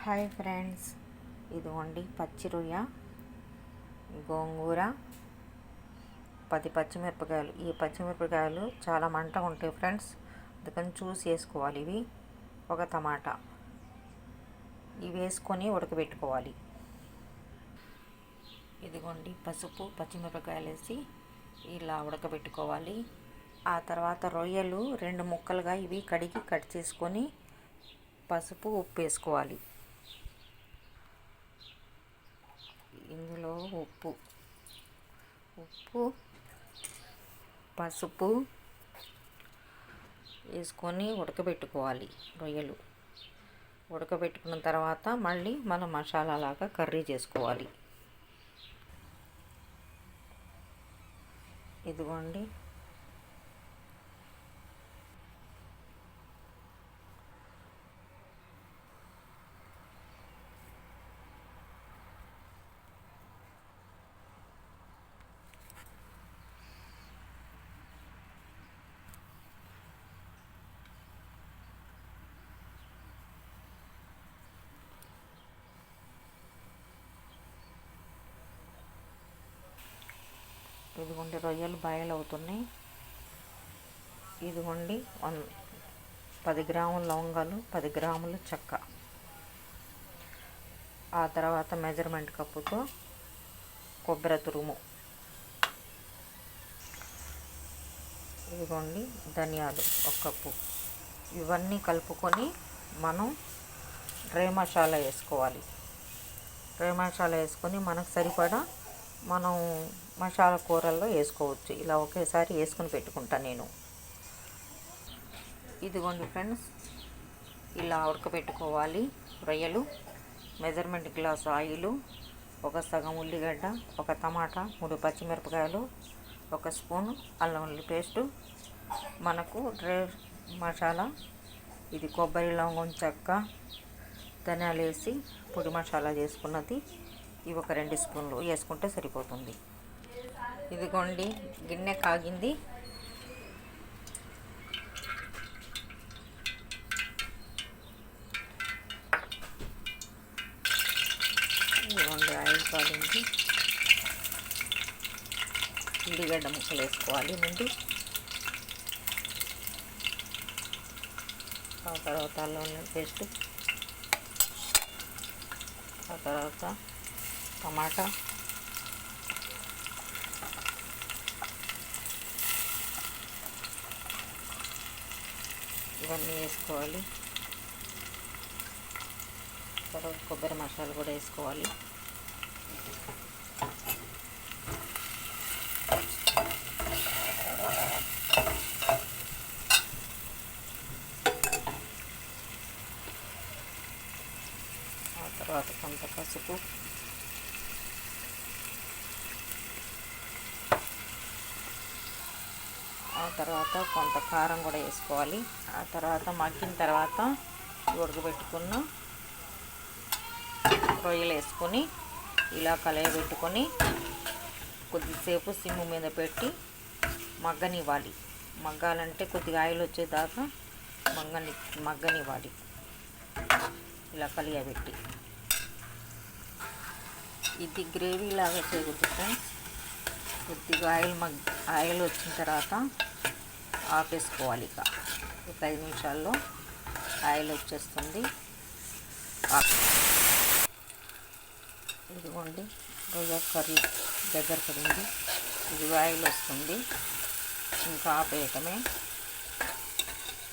Hi friends, ఇదిగోండి పచ్చి రొయ్య, గోంగూర, 10 పచ్చిమిరపకాయలు. ఈ పచ్చిమిరపకాయలు చాలా మంటగా ఉంటాయి ఫ్రెండ్స్, అందుకని చూసి వేసుకోవాలి. ఇవి ఒక టమాటా, ఇవి వేసుకొని ఉడకబెట్టుకోవాలి. ఇదిగోండి పసుపు, పచ్చిమిరపకాయలు వేసి ఇలా ఉడకబెట్టుకోవాలి. ఆ తర్వాత రొయ్యలు 2 ముక్కలుగా ఇవి కడిగి కట్ చేసుకొని పసుపు, ఉప్పు వేసుకోవాలి. ఇందులో ఉప్పు, పసుపు వేసుకొని ఉడకబెట్టుకోవాలి. రొయ్యలు ఉడకబెట్టుకున్న తర్వాత మళ్ళీ మనం మసాలా లాగా కర్రీ చేసుకోవాలి. ఇదిగోండి రొయ్యలు బాయిల్ అవుతున్నాయి. ఇదిగోండి 10 గ్రాముల లవంగాలు, 10 గ్రాములు చెక్క. ఆ తర్వాత మెజర్మెంట్ కప్పుతో కొబ్బరి తురుము, ఇదిగోండి ధనియాలు 1 కప్పు. ఇవన్నీ కలుపుకొని మనం డ్రై మసాలా వేసుకోవాలి. డ్రై మసాలా వేసుకొని మనకు సరిపడా మనం మసాలా కూరల్లో వేసుకోవచ్చు. ఇలా ఒకేసారి వేసుకొని పెట్టుకుంటాను నేను. ఇదిగోండి ఫ్రెండ్స్, ఇలా ఉడకబెట్టుకోవాలి రొయ్యలు. మెజర్మెంట్ గ్లాస్ ఆయిలు, 1 సగం ఉల్లిగడ్డ, 1 టమాటా, 3 పచ్చిమిరపకాయలు, 1 స్పూను అల్లం వెల్లుల్లి పేస్టు, మనకు డ్రై మసాలా, ఇది కొబ్బరి, లవంగం, చెక్క, ధనియాలు వేసి పొడి మసాలా చేసుకున్నది. ఇవి ఒక 2 స్పూన్లు వేసుకుంటే సరిపోతుంది. ఇదిగోండి గిన్నె కాగింది. ఇదిగోండి ఆయిల్ కాగింది. ఉల్లిగడ్డ ముక్కలు వేసుకోవాలి ముందు. ఆ తర్వాత అల్లం వెల్లుల్లి పేస్ట్, ఆ తర్వాత టమాటా, ఇవన్నీ వేసుకోవాలి. తర్వాత కొబ్బరి మసాలా కూడా వేసుకోవాలి. ఆ తర్వాత కొంత పసుపు, ఆ తర్వాత కొంత కారం కూడా వేసుకోవాలి. ఆ తర్వాత మగ్గిన తర్వాత ఉడకబెట్టుకున్న రొయ్యలు వేసుకొని ఇలా కలయబెట్టుకొని కొద్దిసేపు సిమ్ మీద పెట్టి మగ్గనివ్వాలి. మగ్గాలంటే కొద్దిగా ఆయిల్ వచ్చేదాకా మగ్గనివ్వాలి. ఇలా కలియబెట్టి ఇది గ్రేవీ లాగా చేయకూడదు ఫ్రెండ్స్. కొద్దిగా ఆయిల్ వచ్చిన తర్వాత ఆపేసుకోవాలి. ఒక 5 నిమిషాల్లో ఆయిల్ వచ్చేస్తుంది. ఇదిగోండి రొయ్య కర్రీ దగ్గర పడింది. ఇది ఆయిల్ వస్తుంది, ఇంకా ఆపేయటమే.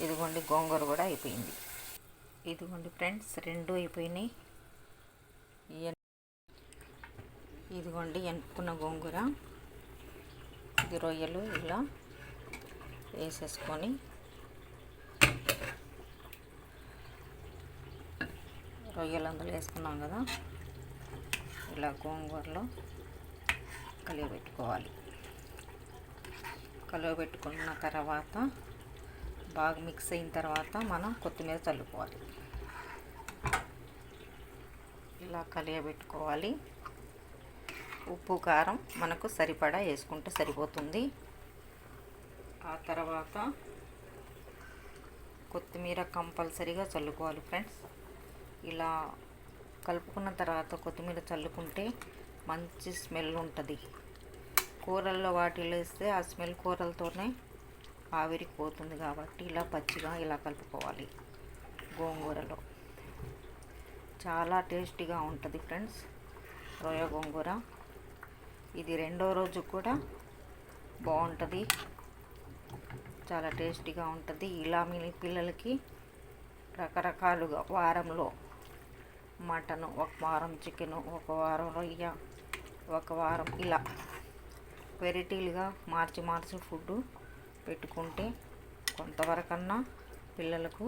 ఇదిగోండి గోంగూర కూడా అయిపోయింది. ఇదిగోండి ఫ్రెండ్స్ 2 అయిపోయినాయి. ఇదిగోండి ఎనుపుకున్న గోంగూర, ఇది రొయ్యలు ఇలా వేసేసుకొని రొయ్యలు అందులో వేసుకున్నాం కదా, ఇలా గోంగూరలో కలియబెట్టుకోవాలి. కలియబెట్టుకున్న తర్వాత బాగా మిక్స్ అయిన తర్వాత మనం కొత్తిమీర చల్లుకోవాలి. ఇలా కలియబెట్టుకోవాలి. ఉప్పు, కారం మనకు సరిపడా వేసుకుంటే సరిపోతుంది. ఆ తర్వాత కొత్తిమీర కంపల్సరీగా చల్లుకోవాలి ఫ్రెండ్స్. ఇలా కలుపుకున్న తర్వాత కొత్తిమీర చల్లుకుంటే మంచి స్మెల్ ఉంటుంది. కూరల్లో వాటిలో వేస్తే ఆ స్మెల్ కూరలతోనే ఆవిరికి పోతుంది కాబట్టి ఇలా పచ్చిగా ఇలా కలుపుకోవాలి. గోంగూరలో చాలా టేస్టీగా ఉంటుంది ఫ్రెండ్స్ రొయ్య గోంగూర. ఇది రెండో రోజు కూడా బాగుంటుంది, చాలా టేస్టీగా ఉంటుంది. ఇలా మీ పిల్లలకి రకరకాలుగా వారంలో మటను, ఒక వారం చికెను, ఒక వారం రొయ్య, ఒక వారం ఇలా వెరైటీలుగా మార్చి మార్చి ఫుడ్ పెట్టుకుంటే కొంతవరకన్నా పిల్లలకు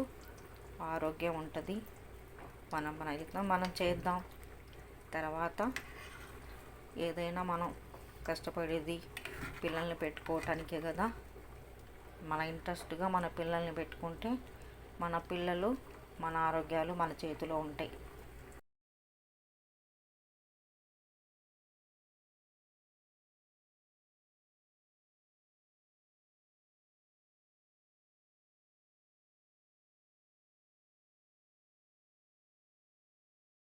ఆరోగ్యం ఉంటుంది. మనం చేద్దాం. తర్వాత ఏదైనా మనం కష్టపడేది పిల్లల్ని పెట్టుకోవటానికే కదా. మన ఇంట్రెస్ట్గా మన పిల్లల్ని పెట్టుకుంటే మన పిల్లలు మన ఆరోగ్యాలు మన చేతిలో ఉంటాయి.